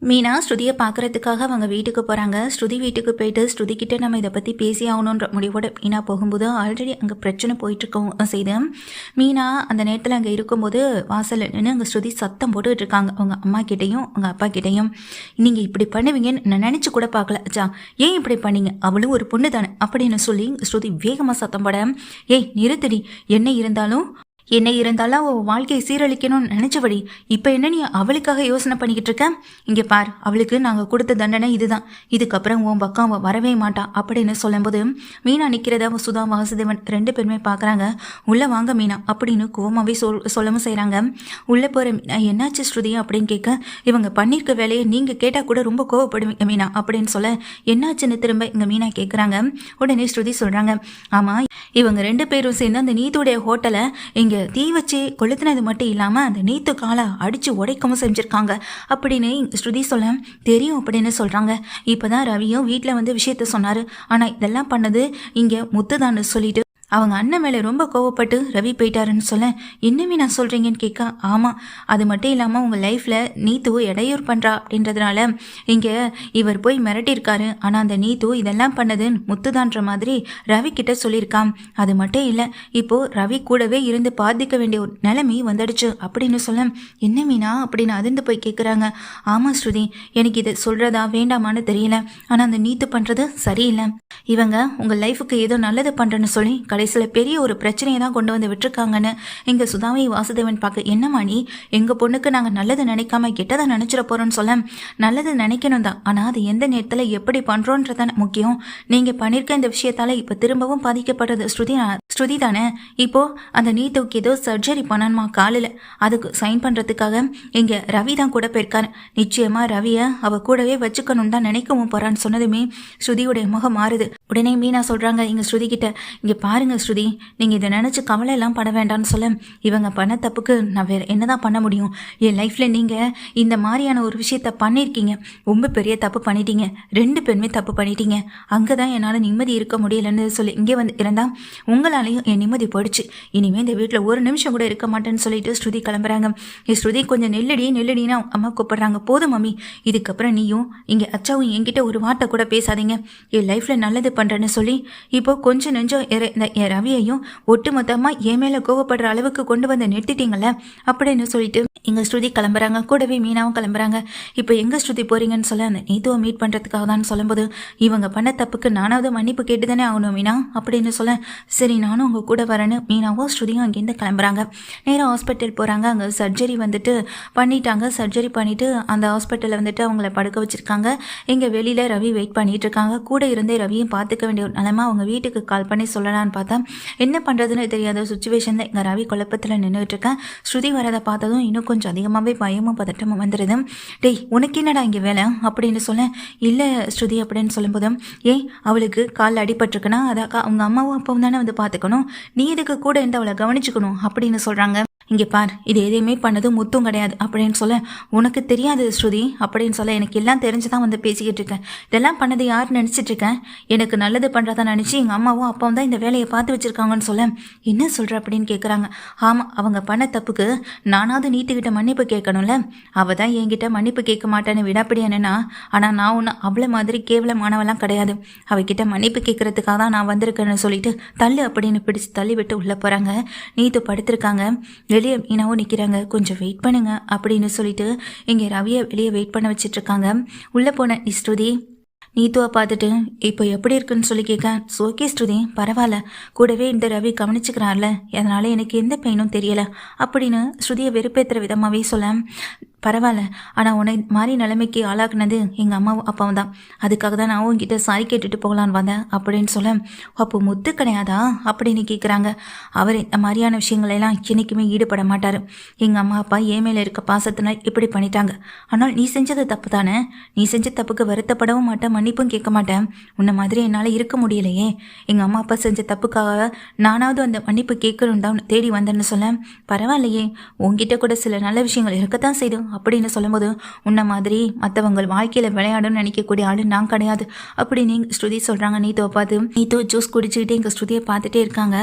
மீனா ஸ்ருதியை பார்க்கறதுக்காக அவங்க வீட்டுக்கு போகிறாங்க. ஸ்ருதி வீட்டுக்கு போயிட்டு ஸ்ருதிக்கிட்ட நம்ம இதை பற்றி பேசி ஆகணுன்ற முடிவோட மீனா போகும்போது ஆல்ரெடி அங்கே பிரச்சனை போயிட்டுருக்கவும் செய்து மீனா அந்த நேரத்தில் அங்கே இருக்கும்போது வாசலில் நின்று அங்கே ஸ்ருதி சத்தம் போட்டுக்கிட்டு இருக்காங்க. அவங்க அம்மா கிட்டேயும் அவங்க அப்பா கிட்டேயும், நீங்கள் இப்படி பண்ணுவீங்கன்னு நான் நினச்சி கூட பார்க்கல அச்சா, ஏன் இப்படி பண்ணீங்க, அவளும் ஒரு பொண்ணு தானே அப்படின்னு சொல்லி ஸ்ருதி வேகமாக சத்தம் போட, ஏய் நிறுத்தடி, என்ன இருந்தாலும் அவள் வாழ்க்கையை சீரழிக்கணும்னு நினச்சபடி இப்போ என்ன நீ அவளுக்காக யோசனை பண்ணிக்கிட்டு இருக்க? இங்கே பார், அவளுக்கு நாங்கள் கொடுத்த தண்டனை இதுதான், இதுக்கப்புறம் உன் பக்கம் அவள் வரவே மாட்டா அப்படின்னு சொல்லும்போது மீனா நிற்கிறத அவள் சுதா வாசுதேவன் 2 பேருமே பார்க்குறாங்க. உள்ளே வாங்க மீனா அப்படின்னு கோவமாகவே சொல்லவும் செய்கிறாங்க. உள்ளே போகிற மீனா, என்னாச்சு ஸ்ருதி அப்படின்னு கேட்க, இவங்க பண்ணியிருக்க வேலையை நீங்கள் கேட்டால் கூட ரொம்ப கோவப்படுவீங்க மீனா அப்படின்னு சொல்ல, என்னாச்சுன்னு திரும்ப இங்கே மீனா கேட்குறாங்க. உடனே ஸ்ருதி சொல்கிறாங்க, ஆமாம் இவங்க 2 பேரும் சேர்ந்து அந்த நீத்துடைய ஹோட்டலை இங்கே தீ வச்சு கொளுத்துனது மட்டும் இல்லாமல் அந்த நீத்து காலை அடித்து உடைக்கவும் செஞ்சுருக்காங்க அப்படின்னு ஸ்ருதி சொல்ல, தெரியும் அப்படின்னு சொல்கிறாங்க. இப்போ தான் ரவியும் வீட்டில் வந்து விஷயத்த சொன்னார். ஆனால் இதெல்லாம் பண்ணது இங்கே முத்துதான்னு சொல்லிட்டு அவங்க அண்ணன் மேலே ரொம்ப கோவப்பட்டு ரவி போயிட்டாருன்னு சொல்ல, இன்னுமே நான் சொல்கிறீங்கன்னு கேட்க, ஆமாம் அது மட்டும் இல்லாமல் உங்கள் லைஃப்பில் நீத்து இடையூறு பண்ணுறா அப்படின்றதுனால இங்கே இவர் போய் மிரட்டியிருக்காரு. ஆனால் அந்த நீத்து இதெல்லாம் பண்ணது முத்துதான்ற மாதிரி ரவி கிட்ட சொல்லியிருக்கான். அது மட்டும் இல்லை, இப்போது ரவி கூடவே இருந்து பாதிக்க வேண்டிய ஒரு நிலைமை வந்துடுச்சு அப்படின்னு சொல்ல, என்ன மீனா அப்படின்னு அதிர்ந்து போய் கேட்குறாங்க. ஆமாம் ஸ்ருதி, எனக்கு இதை சொல்கிறதா வேண்டாமான்னு தெரியல. ஆனால் அந்த நீத்து பண்ணுறது சரியில்லை. இவங்க உங்கள் லைஃபுக்கு ஏதோ நல்லது பண்ணுறேன்னு சொல்லி கடைசியில் பெரிய ஒரு பிரச்சனையை தான் கொண்டு வந்து விட்டுருக்காங்கன்னு இங்கே சுதாவை வாசுதேவன் பார்க்க, என்னம்மா நீ எங்கள் பொண்ணுக்கு நாங்கள் நல்லது நினைக்காம கெட்டதை நினச்சிட போகிறோன்னு சொல்ல, நல்லது நினைக்கணும் தான், ஆனால் அது எந்த நேரத்தில் எப்படி பண்ணுறோன்றதான் முக்கியம். நீங்கள் பண்ணியிருக்க இந்த விஷயத்தால் இப்போ திரும்பவும் பாதிக்கப்படுறது ஸ்ருதி தானே. இப்போது அந்த நீத்துக்கு ஏதோ சர்ஜரி பண்ணணுமா காலில், அதுக்கு சைன் பண்ணுறதுக்காக இங்கே ரவி தான் கூட போயிருக்காரு. நிச்சயமாக ரவியை அவள் கூடவே வச்சுக்கணும்னு தான் நினைக்கவும் போகிறான்னு சொன்னதுமே ஸ்ருதியுடைய முகம் மாறுது. உடனே மீனா சொல்கிறாங்க இங்கே ஸ்ருதி கிட்ட, இங்கே பாருங்க ஸ்ருதி, நீங்கள் இதை நினச்சி கவலை எல்லாம் பட வேண்டாம்னு சொல்ல, இவங்க பண்ண தப்புக்கு நான் வேறு என்ன தான் பண்ண முடியும்? என் லைஃப்பில் நீங்கள் இந்த மாதிரியான ஒரு விஷயத்த பண்ணியிருக்கீங்க, ரொம்ப பெரிய தப்பு பண்ணிட்டீங்க, 2 பேருமே தப்பு பண்ணிட்டீங்க. அங்கே தான் என்னால் நிம்மதி இருக்க முடியலன்னு சொல்லி இங்கே வந்து இருந்தால் உங்களாலையும் என் நிம்மதி போயிடுச்சு. இனிமேல் இந்த வீட்டில் ஒரு நிமிஷம் கூட இருக்க மாட்டேன்னு சொல்லிட்டு ஸ்ருதி கிளம்புறாங்க. ஸ்ருதி கொஞ்சம் நெல்லடினா அம்மா கூப்பிடுறாங்க. போதும் மம்மி, இதுக்கப்புறம் நீயும் இங்கே அச்சாவும் என்கிட்ட ஒரு வார்த்தை கூட பேசாதீங்க, என் லைஃப்பில் நல்லது பண்ணுறேன்னு சொல்லி இப்போ கொஞ்சம் நெஞ்சம் என் ரவியையும் ஒட்டுமொத்தமாக என் மேலே கோவப்படுற அளவுக்கு கொண்டு வந்து நிறுத்திட்டீங்கல்ல அப்படின்னு சொல்லிட்டு இங்கே ஸ்ருதி கிளம்புறாங்க. கூடவே மீனாவும் கிளம்புறாங்க. இப்போ எங்கே ஸ்ருதி போகிறீங்கன்னு சொல்ல, அந்த நீத்துவை மீட் பண்ணுறதுக்காக தான் சொல்லும்போது, இவங்க பண்ண தப்புக்கு நானாவது மன்னிப்பு கேட்டு தானே ஆகணும் மீனா அப்படின்னு சொல்ல, சரி நானும் உங்கள் கூட வரேன்னு மீனாவும் ஸ்ருதியும் அங்கேருந்து கிளம்புறாங்க. நேராக ஹாஸ்பிட்டல் போகிறாங்க. அங்கே சர்ஜரி வந்துட்டு பண்ணிட்டாங்க. சர்ஜரி பண்ணிவிட்டு அந்த ஹாஸ்பிட்டலில் வந்துட்டு அவங்கள படுக்க வச்சுருக்காங்க. இங்கே வெளியில் ரவி வெயிட் பண்ணிகிட்டு இருக்காங்க. கூட இருந்தே ரவியும் பார்த்துக்க வேண்டிய ஒரு நிலைமை. அவங்க வீட்டுக்கு கால் பண்ணி சொல்லலான்னு பார்த்தா என்ன பண்ணுறதுன்னு தெரியாத சுச்சுவேஷனில் இங்கே ரவி குழப்பத்தில் நின்றுட்டு இருக்கேன். ஸ்ருதி வரதை பார்த்ததும் இன்னும் கொஞ்சம் அதிகமாகவே பயமும் பதட்டமும் வந்துடுது. டேய் உனக்கு என்னடா இங்கே வேலை அப்படின்னு சொல்ல, இல்லை ஸ்ருதி அப்படின்னு சொல்லும்போது, ஏய் அவளுக்கு காலில் அடிபட்டிருக்குன்னா அதாக்கா அவங்க அம்மாவும் அப்பாவும் தானே வந்து பார்த்துக்கணும், நீ இதுக்கு கூட இருந்து அவளை கவனிச்சுக்கணும் அப்படின்னு சொல்கிறாங்க. இங்கே பார், இது எதையுமே பண்ணது முத்தும் கிடையாது அப்படின்னு சொல்ல, உனக்கு தெரியாது ஸ்ருதி அப்படின்னு சொல்ல, எனக்கு எல்லாம் தெரிஞ்சு தான் வந்து பேசிக்கிட்டு இருக்கேன், இதெல்லாம் பண்ணது யார் நினச்சிட்டு இருக்கேன், எனக்கு நல்லது பண்ணுறதா நினச்சி எங்கள் அம்மாவும் அப்பாவும் தான் இந்த வேலையை பார்த்து வச்சுருக்காங்கன்னு சொல்ல, என்ன சொல்கிற அப்படின்னு கேட்குறாங்க. ஆமாம், அவங்க பண்ண தப்புக்கு நானாவது நீட்டுக்கிட்ட மன்னிப்பு கேட்கணும்ல, அவள் தான் என்கிட்ட மன்னிப்பு கேட்க மாட்டேன்னு விடாப்படி என்னன்னா, ஆனால் நான் ஒன்று அவ்வளோ மாதிரி கேவலமானவெல்லாம் கிடையாது, அவகிட்ட மன்னிப்பு கேட்குறதுக்காக தான் நான் வந்திருக்கேன்னு சொல்லிட்டு தள்ளு அப்படின்னு பிடிச்சி தள்ளி விட்டு உள்ளே போகிறாங்க. நீத்து படுத்திருக்காங்க. வெளியே மீனாவும் நிற்கிறாங்க. கொஞ்சம் வெயிட் பண்ணுங்க அப்படின்னு சொல்லிட்டு இங்கே ரவியை வெளியே வெயிட் பண்ண வச்சிட்ருக்காங்க. உள்ளே போன ஸ்ருதி நீத்துவை பார்த்துட்டு இப்போ எப்படி இருக்குன்னு சொல்லி கேட்க, ஓகே ஸ்ருதி பரவாயில்ல, கூடவே இந்த ரவி கவனிச்சுக்கிறார்ல, அதனால் எனக்கு எந்த பெயினும் தெரியலை அப்படின்னு ஸ்ருதியை வெறுப்பேற்றுற விதமாகவே சொல்ல, பரவாயில்ல, ஆனால் உன்னை மாதிரி நிலைமைக்கு ஆளாக்குனது எங்கள் அம்மாவும் அப்பாவும் தான், அதுக்காக தான் நான் உங்ககிட்ட சாரி கேட்டுட்டு போகலான்னு வந்தேன் அப்படின்னு சொல்ல, அப்போ முத்து கிடையாதா அப்படின்னு கேட்குறாங்க. அவர் இந்த மாதிரியான விஷயங்களெல்லாம் என்றைக்குமே ஈடுபட மாட்டார். எங்கள் அம்மா அப்பா ஏன் மேலே இருக்க பாசத்தினால் இப்படி பண்ணிட்டாங்க, ஆனால் நீ செஞ்சது தப்பு தானே, நீ செஞ்ச தப்புக்கு வருத்தப்படவும் மாட்டேன், மன்னிப்பும் கேட்க மாட்டேன், உன்னை மாதிரி என்னால் இருக்க முடியலையே, எங்கள் அம்மா அப்பா செஞ்ச தப்புக்காக நானாவது அந்த மன்னிப்பு கேட்கணும் தான் தேடி வந்தேன்னு சொல்ல, பரவாயில்லையே உங்ககிட்ட கூட சில நல்ல விஷயங்கள் இருக்கத்தான் செய்யும் அப்படின்னு சொல்லும்போது, உன்ன மாதிரி மற்றவங்க வாழ்க்கையில் விளையாடணும்னு நினைக்கக்கூடிய ஆளு நான் கிடையாது அப்படின்னு ஸ்ருதி சொல்கிறாங்க. நீத்துவை பார்த்து நீத்து ஜூஸ் குடிச்சுக்கிட்டே எங்கள் ஸ்ருதியை பார்த்துட்டே இருக்காங்க.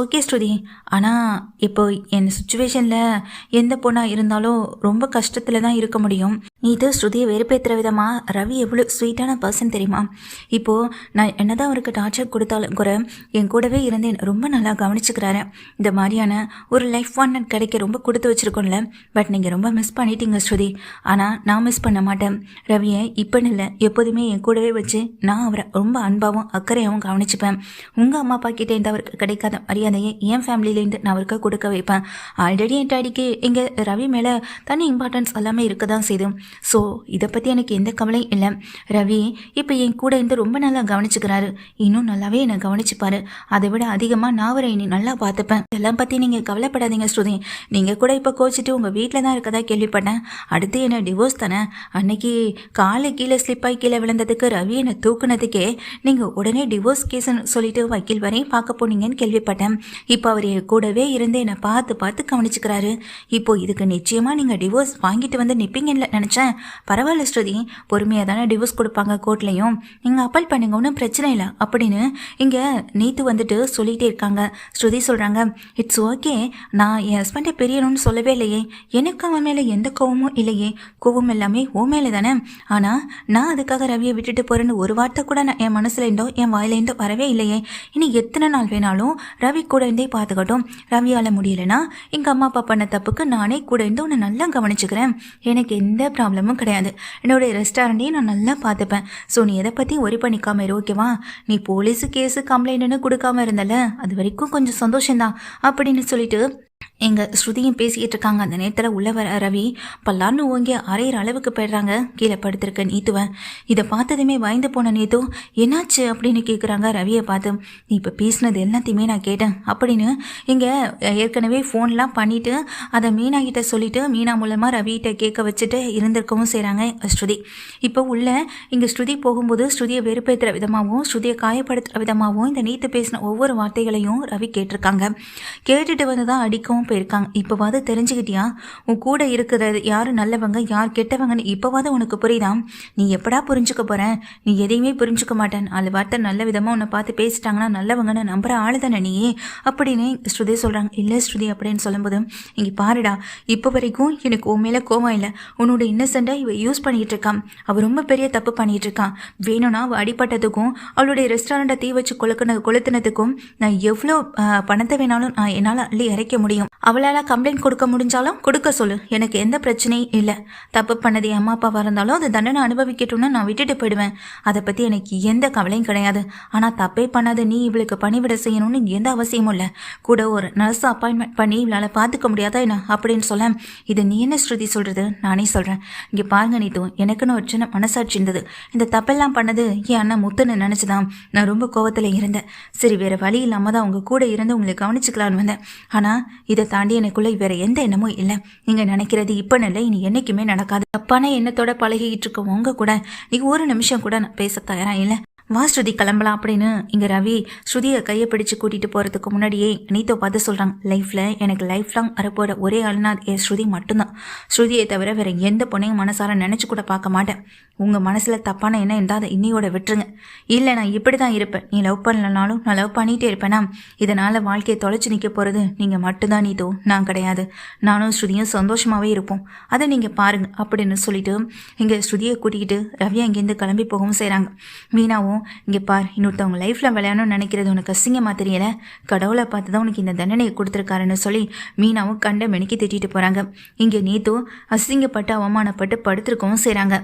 ஓகே ஸ்ருதி, ஆனால் இப்போ என் சுச்சுவேஷனில் எந்த பொண்ணாக இருந்தாலும் ரொம்ப கஷ்டத்தில் தான் இருக்க முடியும், இது ஸ்ருதியை வெறுப்பேற்றுற விதமாக ரவி எவ்வளோ ஸ்வீட்டான பர்சன் தெரியுமா? இப்போது நான் என்னதான் அவருக்கு டார்ச்சர் கொடுத்தாலும் கூட என் கூடவே இருந்து என்னை ரொம்ப நல்லா கவனிச்சுக்கிறாரு. இந்த மாதிரியான ஒரு லைஃப் பார்ட்னர் கிடைக்க ரொம்ப கொடுத்து வச்சுருக்கோம்ல. பட் நீங்கள் ரொம்ப மிஸ் பண்ணிட்டீங்க ஸ்ருதி. ஆனால் நான் மிஸ் பண்ண மாட்டேன். ரவியை இப்போன்னு இல்லை, எப்போதுமே என் கூடவே வச்சு நான் அவரை ரொம்ப அன்பாகவும் அக்கறையாகவும் கவனிச்சுப்பேன். உங்கள் அம்மா அப்பா கிட்டேருந்து அவருக்கு கிடைக்காத மரியாதையை என் ஃபேமிலியிலேருந்து நான் அவருக்கு கொடுக்க வைப்பேன். ஆல்ரெடி என் டாடிக்கு இங்கே ரவி மேலே தனி இம்பார்ட்டன்ஸ் எல்லாமே இருக்க தான் செய்யுது. ஸோ இதை பற்றி எனக்கு எந்த கவலையும் இல்லை. ரவி இப்போ என் கூட இருந்து ரொம்ப நல்லா கவனிச்சுக்கிறாரு. இன்னும் நல்லாவே என்னை கவனிச்சுப்பாரு. அதை விட அதிகமாக நான் அவரை இனி நல்லா பார்த்துப்பேன். இதெல்லாம் பற்றி நீங்கள் கவலைப்படாதீங்க ஸ்ருதி. நீங்கள் கூட இப்போ கோச்சிட்டு உங்கள் வீட்டில் தான் இருக்கதா கேள்விப்பட்டேன். அடுத்து என்ன டிவோர்ஸ் தானே? அன்னைக்கு காலை கீழே ஸ்லிப்பாகி கீழே விழுந்ததுக்கு ரவி என்னை தூக்குனதுக்கே நீங்கள் உடனே டிவோர்ஸ் கேஸ்ன்னு சொல்லிட்டு வக்கீல் வரையும் பார்க்க போனீங்கன்னு கேள்விப்பட்டேன். இப்போ அவர் என் கூடவே இருந்து என்னை பார்த்து பார்த்து கவனிச்சுக்கிறாரு. இப்போ இதுக்கு நிச்சயமாக நீங்கள் டிவோர்ஸ் வாங்கிட்டு வந்து நிற்பீங்கன்னு நினச்சேன். பரவாயில்ல ஸ்ருதி, பொறுமையாக தானே டிவோர்ஸ் கொடுப்பாங்க கோர்ட்லையும். நீங்கள் அப்பீல் பண்ணுங்க, ஒன்றும் பிரச்சனை இல்லை அப்படின்னு இங்கே நீத்து வந்துட்டு சொல்லிகிட்டே இருக்காங்க. ஸ்ருதி சொல்கிறாங்க, இட்ஸ் ஓகே, நான் என் ஹஸ்பண்டை பெரியணும்னு சொல்லவே இல்லையே. எனக்கு அவன் மேலே எந்த கோவமும் இல்லையே. கோவம் எல்லாமே ஓ மேலே தானே. ஆனால் நான் அதுக்காக ரவியை விட்டுட்டு போகிறேன்னு ஒரு வார்த்தை கூட நான் என் மனசுல இருந்தோ என் வாயிலேருந்தோ வரவே இல்லையே. இனி எத்தனை நாள் வேணாலும் ரவி கூட இருந்தே பார்த்துக்கட்டும். ரவியால் முடியலைன்னா எங்கள் அம்மா அப்பா பண்ண தப்புக்கு நானே கூட இருந்து உன்னை நல்லா கவனிச்சுக்கிறேன். எனக்கு எந்த ப்ராப்ளமும் கிடையாது. என்னோட ரெஸ்டாரண்ட்டையும் நான் நல்லா பார்த்துப்பேன். ஸோ நீ எதை பற்றி ஒரி பண்ணிக்காம இரு, ஓகேவா? நீ போலீஸு கேஸு கம்ப்ளைண்ட்னு கொடுக்காம இருந்தல, அது வரைக்கும் கொஞ்சம் சந்தோஷம்தான் அப்படின்னு சொல்லிட்டு எங்கள் ஸ்ருதியும் பேசிக்கிட்டு இருக்காங்க. அந்த நேரத்தில் உள்ள வர ரவி பல்லான்னு ஓங்கி அரையிற அளவுக்கு போயிடுறாங்க. கீழே படுத்திருக்க நீத்துவன். இதை பார்த்ததுமே வாய்ந்து போன நீத்து என்னாச்சு அப்படின்னு கேட்குறாங்க ரவியை பார்த்து. நீ இப்போ பேசினது எல்லாத்தையுமே நான் கேட்டேன் அப்படின்னு இங்கே ஏற்கனவே ஃபோன்லாம் பண்ணிவிட்டு அதை மீனா கிட்ட சொல்லிவிட்டு மீனா மூலமாக ரவிகிட்ட கேட்க வச்சுட்டு இருந்திருக்கவும் செய்கிறாங்க ஸ்ருதி. இப்போ உள்ள இங்கே ஸ்ருதி போகும்போது ஸ்ருதியை வெறுப்பேற்றுற விதமாகவும் ஸ்ருதியை காயப்படுத்துகிற விதமாகவும் இந்த நீத்து பேசின ஒவ்வொரு வார்த்தைகளையும் ரவி கேட்டிருக்காங்க. கேட்டுட்டு வந்து தான் அடிக்கவும் போயிருக்காங்க. இப்போவாது தெரிஞ்சுக்கிட்டியா? உன் கூட இருக்கிறது யார் நல்லவங்க யார் கெட்டவங்கன்னு இப்போவாது உனக்கு புரியுதா? நீ எப்படா புரிஞ்சுக்க போற? நீ எதையுமே புரிஞ்சுக்க மாட்டேன். அது வார்த்தை நல்ல விதமாக உன்னை பார்த்து பேசிட்டாங்கன்னா நல்லவங்கன்னு நம்புற ஆளு தானே நீ அப்படின்னு ஸ்ருதி சொல்கிறாங்க. இல்லை ஸ்ருதி அப்படின்னு சொல்லும்போது, இங்கே பாருடா, இப்போ வரைக்கும் எனக்கு உன் மேலே கோவம் இல்லை. உன்னோட இன்னசென்ட்டாக இவ யூஸ் பண்ணிகிட்டு இருக்கான். அவள் ரொம்ப பெரிய தப்பு பண்ணிகிட்டு இருக்கான். வேணும்னா அவள் அடிப்பட்டதுக்கும் அவளுடைய ரெஸ்டாரண்ட்டை தீ வச்சு கொளுத்துனதுக்கும் நான் எவ்வளோ பணத்தை வேணாலும் நான் என்னால் அள்ளி இறைக்க முடியும். அவளால் கம்ப்ளைண்ட் கொடுக்க முடிஞ்சாலும் கொடுக்க சொல்லு, எனக்கு எந்த பிரச்சனையும் இல்லை. தப்பு பண்ணது என் அம்மா அப்பாவாக இருந்தாலும் அது தண்டனை அனுபவிக்கட்டும்னு நான் விட்டுட்டு போயிடுவேன். அதை பற்றி எனக்கு எந்த கவலையும் கிடையாது. ஆனால் தப்பே பண்ணாத நீ இவளுக்கு பணிவிட செய்யணும்னு எந்த அவசியமும் இல்லை. கூட ஒரு நர்ஸ் அப்பாயின்மெண்ட் பண்ணி இவளால் பார்த்துக்க முடியாதா என்ன அப்படின்னு சொல்ல, இதை நீ என்ன ஸ்ருதி சொல்கிறது? நானே சொல்கிறேன். இங்கே பாருங்க நீத்து, எனக்குன்னு ஒரு சின்ன மனசாட்சி இருந்தது. இந்த தப்பெல்லாம் பண்ணது என் அண்ணன் முத்துன்னு நினச்சிதான் நான் ரொம்ப கோவத்தில் இருந்தேன். சரி, வேறு வழி இல்லாமல் தான் உங்கள் கூட இருந்து உங்களை கவனிச்சுக்கலான்னு வந்தேன். ஆனால் இதை தாண்டி எனக்குள்ளே வேற எந்த எண்ணமும் இல்லை. நீங்கள் நினைக்கிறது இப்போ இல்லை, இனி என்றைக்குமே நடக்காது. தப்பான எண்ணத்தோட பழகிக்கிட்டு இருக்க உங்க கூட நீ ஒரு நிமிஷம் கூட நான் பேச தயாரா இல்லை. வா ஸ்ருதி கிளம்பலாம் அப்படின்னு இங்கே ரவி ஸ்ருதியை கையை பிடிச்சு கூட்டிகிட்டு போகிறதுக்கு முன்னாடியே நீத்தோ பார்த்து சொல்கிறாங்க, லைஃப்பில் எனக்கு லைஃப் லாங் வரப்போகிற ஒரே ஆளுனா என் ஸ்ருதி மட்டும்தான். ஸ்ருதியை தவிர வேறு எந்த பொண்ணையும் மனசார நினச்சி கூட பார்க்க மாட்டேன். உங்கள் மனசில் தப்பான எண்ணம் இருந்தால் அதை இன்னையோட விட்டுருங்க. இல்லை, நான் இப்படி தான் இருப்பேன். நீ லவ் பண்ணலனாலும் நான் லவ் பண்ணிகிட்டே இருப்பேனா? இதனால் வாழ்க்கையை தொலைச்சி நிற்க போகிறது நீங்கள் மட்டும்தான் நீத்தோ, நான் கிடையாது. நானும் ஸ்ருதியும் சந்தோஷமாகவே இருப்போம். அதை நீங்கள் பாருங்கள் அப்படின்னு சொல்லிட்டு இங்கே ஸ்ருதியை கூட்டிக்கிட்டு ரவியை இங்கேருந்து கிளம்பி போகவும் செய்கிறாங்க. மீனாவும், இங்கே பார், இன்னொருத்தவங்க லைஃப்பில் விளையாடணும்னு நினைக்கிறது உனக்கு அசிங்கமாக தெரியலை. கடவுளை பார்த்து தான் உனக்கு இந்த தண்டனையை கொடுத்துருக்காருன்னு சொல்லி மீனாவும் கண்ட மெனிக்கி திட்டிட்டு போகிறாங்க. இங்கே நீத்து அசிங்கப்பட்டு அவமானப்பட்டு படுத்திருக்கவும் செய்கிறாங்க.